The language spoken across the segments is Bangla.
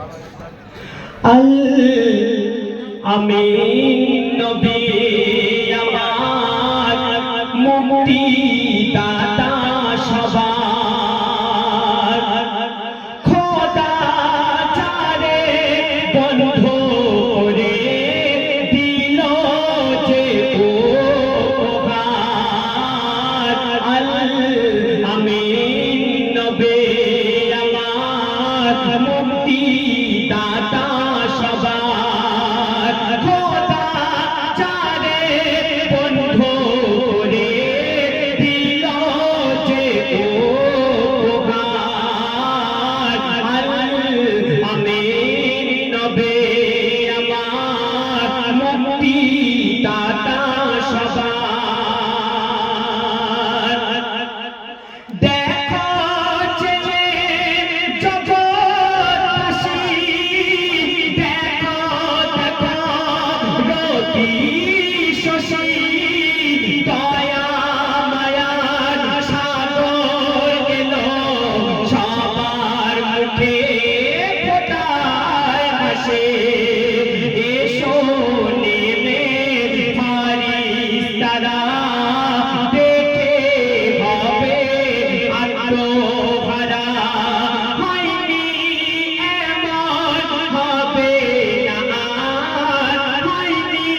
আল আমিন নবী আমার মুক্তি দাতা সবার খোদা যারে বন্ধ করে দিল যে উপহার আল আমিন নবী আমার মুক্তি দাতা সবার খোদা যারে বন্ধ করে দিল যে উপহার আল আমিন নবী আমার মুক্তি দাতা সবার দেখো যে জগৎবাসী দেখো দেখো রতি শশী দয়া মায়ার সাগর গেল সবার মুখে ফোটায় হাসে এসো নেমে ফারিস্তারা দেখে হবে আত্মহারা হয়নি এমন হবে না আর হয়নি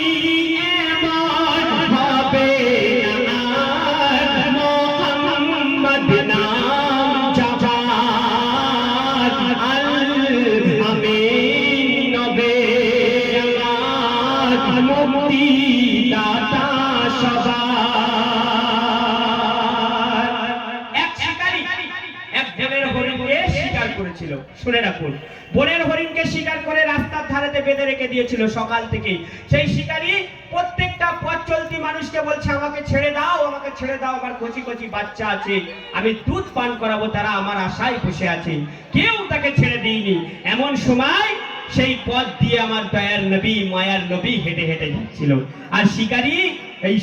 এমন হবে না আর মোহাম্মদ নাম জাহান আল আমিন নবী আমার মুক্তি দাতা সবার এক শিকারী এক বনের হরিণকে শিকার করেছিল। শুনে রাখুন, বনের হরিণকে শিকার করে রাস্তার ধারেতে বেঁধে রেখে দিয়েছিল সকাল থেকেই। সেই শিকারী প্রত্যেকটা পথ চলতি মানুষকে বলছে আমাকে ছেড়ে দাও, আমাকে ছেড়ে দাও, আমার কচি কচি বাচ্চা আছে, আমি দুধ পান করাবো, তারা আমার আশায় বসে আছে। কেউ তাকে ছেড়ে দিইনি। এমন সময় সেই পথ দিয়ে আমার দয়ার নবী মায়ার নবী হেঁটে হেঁটে যাচ্ছিল। আর শিকারী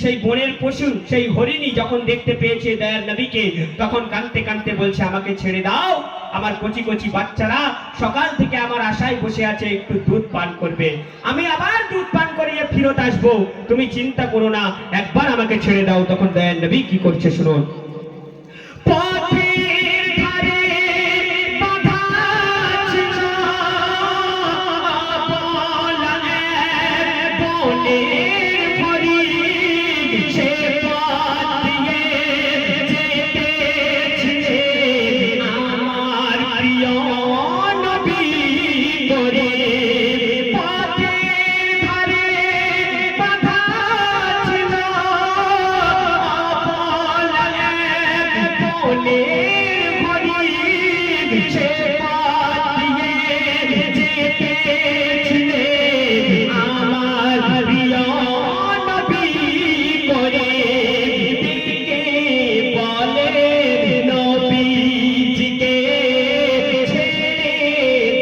সেই বনের পশু সেই হরিণী যখন দেখতে পেয়েছে দয়ার নবীকে, তখন কাঁদতে কাঁদতে বলছে আমাকে ছেড়ে দাও, আমার কচি কচি বাচ্চারা সকাল থেকে আমার আশায় বসে আছে, একটু দুধ পান করবে, আমি আবার দুধ পান করিয়ে ফিরত আসবো, তুমি চিন্তা করো না, একবার আমাকে ছেড়ে দাও। তখন দয়ার নবী কি করছে শুনুন। পথের ধারে বাঁধা ছিল অবলা এক বনের হরিণ, সে পথ দিয়ে যেতেছিলেন আমার প্রিয় নবী করে। পথের ধারে বাঁধা ছিল অবলা এক বনের হরিণ, সে পথ দিয়ে যেতেছিলেন আমার প্রিয় নবী করে। দিকে বলে নবীজিকে ছেড়ে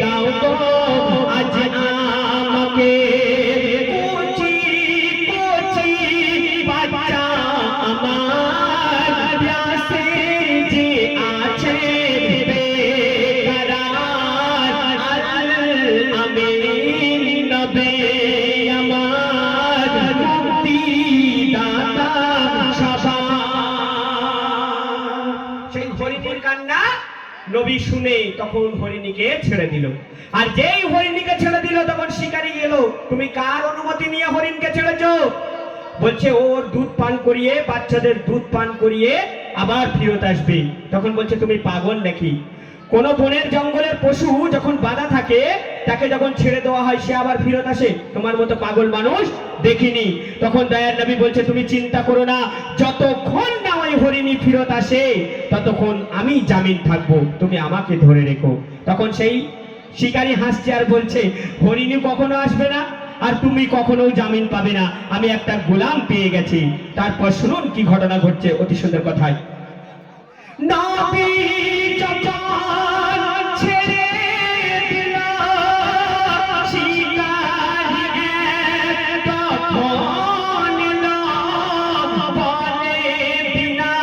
দাও গো আজ আমাকে, কচি কচি বাচ্চা আমার প্যাসে যে আছে বেকরার আল আমিন নবী আমার মুক্তি দাতা সবার। সেই হরিণীর কান্না নবী শুনে তখন হরিণীকে ছেড়ে দিল। আর যেই হরিণীকে ছেড়ে দিল তখন শিকারী গেল, তুমি কার অনুমতি নিয়ে হরিণকে ছেড়েছো? বলছে ওর দুধ পান করিয়ে, বাচ্চাদের দুধ পান করিয়ে আবার ফিরত আসবে। তখন বলছে তুমি পাগল নাকি? কোন বনের জঙ্গলের পশু যখন বাঁধা থাকে তাকে যখন ছেড়ে দেওয়া হয় সে আবার ফিরত আসে? তোমার মতো পাগল মানুষ দেখিনি। তখন দয়ার নবী বলছে তুমি চিন্তা করো না, যতক্ষণ না ওই হরিণী ফিরত আসে ততক্ষণ আমি জামিন থাকবো, তুমি আমাকে ধরে রেখো। তখন সেই শিকারী হাসছে আর বলছে হরিণী কখনো আসবে না, আর তুমি কখনো জামিন পাবে না, আমি একটা গোলাম পেয়ে গেছি। তারপর শুনুন কি ঘটনা ঘটছে, অতি সুন্দর কথায়। নবী যখন ছেড়ে দিল শিকারী তখন বলে বিনা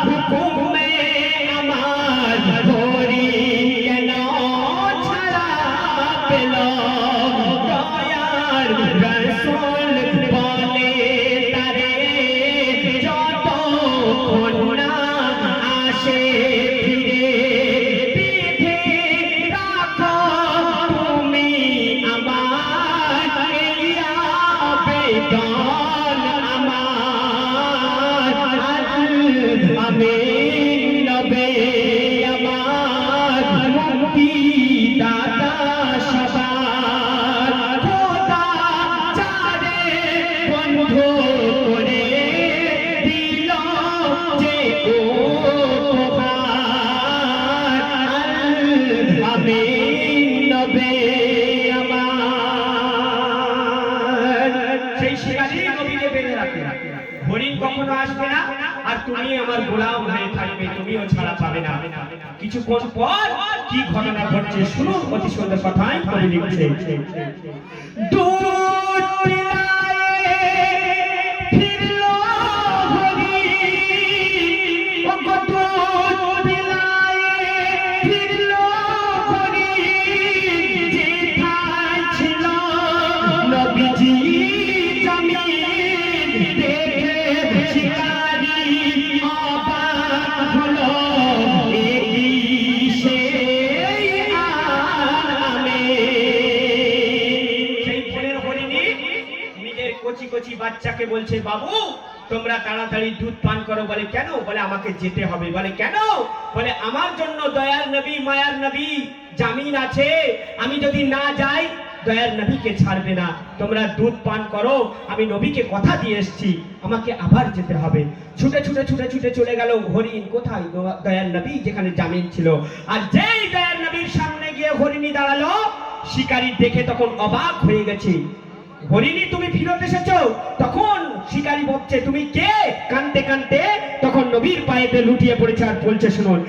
হুকুমে আমার হরিণ কেন ছাড়া গোলাম হয়ে থাকবে, তুমিও ছাড়া পাবে না। কিছুক্ষণ পর কি ঘটনা ঘটছে শুনুন, অতি সুন্দর কথাই কবি লিখছে। দুধ পিলায়ে ফিরলো হরি, ও গো দুধ পিলায়ে ফিরলো হরি, যেথায় ছিল নবীজি জামিন দেখে শিকারি অবাক হলো, এই সেই আরামে। সেই ফোনের হরিণী নিজের কচি কচি বাচ্চাকে বলছে, বাবু তোমরা তাড়াতাড়ি দুধ পান করো। বলে কেন? বলে আমাকে যেতে হবে। বলে কেন? বলে আমার জন্য দয়ার নবী মায়ার নবী জামিন আছে, আমি যদি না যাই দয়ার নবীকে ছাড়বে না। তোমরা দুধ পান করো, আমি নবীকে কথা দিয়ে এসেছি, আমাকে আবার যেতে হবে। ছুটে ছুটে ছুটে ছুটে চলে গেল হরিণ কোথায়? দয়ার নবী যেখানে জামিন ছিল। আর যেই দয়ার নবীর সামনে গিয়ে হরিণী দাঁড়ালো, শিকারী দেখে তখন অবাক হয়ে গেছে। হরিণী তুমি ফিরত এসেছো? তখন শিকারী বলছে তুমি কে? কানতে কানতে তখন নবীর পায়েতে লুটিয়ে পড়েছে আর বলছে শুনুন,